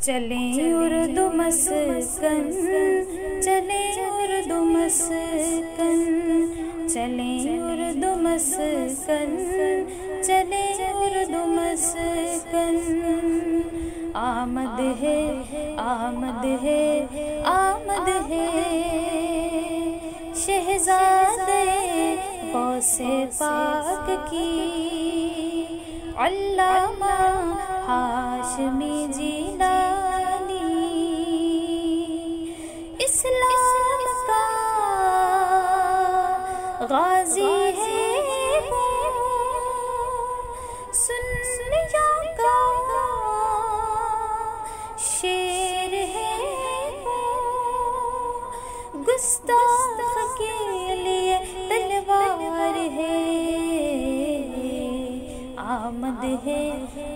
چلیں اردو مسکن، چلیں اردو مسکن، چلیں اردو مسکن، چلیں اردو مسکن۔ آمد ہے، آمد ہے، آمد ہے، شہزادے غوث پاک کی، علامہ ہاشمی جیلانی۔ اسلام کا غازی ہے وہ، سنیوں کا شیر ہے وہ، گستاخ کے لیے تلوار ہے۔ آمد ہے،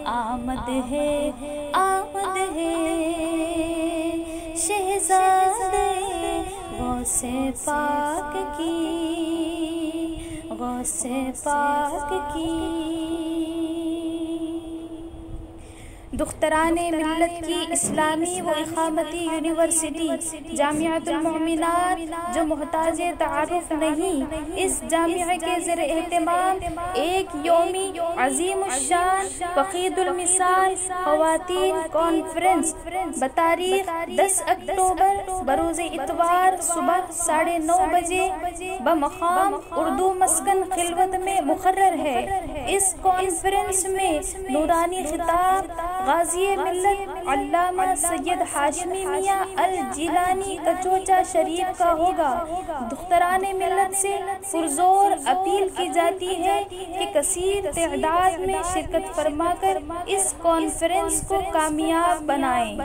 آمد ہے، آمد ہے، شہزادے غوث پاک کی، غوث پاک کی۔ دختران ملت کی اسلامی و اقامتی یونیورسٹی جامعۃ المؤمنات جو محتاج تعارف نہیں، اس جامعہ کے زیر اہتمام ایک یومی عظیم الشان فقید المثال خواتین کانفرنس بتاریخ 10 اکتوبر بروز اتوار صبح 9:30 بجے بمقام اردو مسکن خلوت میں مقرر ہے۔ اس کانفرنس میں نورانی خطاب غازی ملت علامہ سید ہاشمی میاں الجیلانی کچوچا شریف کا ہوگا۔ دختران ملت سے پرزور اپیل کی جاتی ہے کہ کثیر تعداد میں شرکت فرما کر اس کانفرنس کو کامیاب بنائیں۔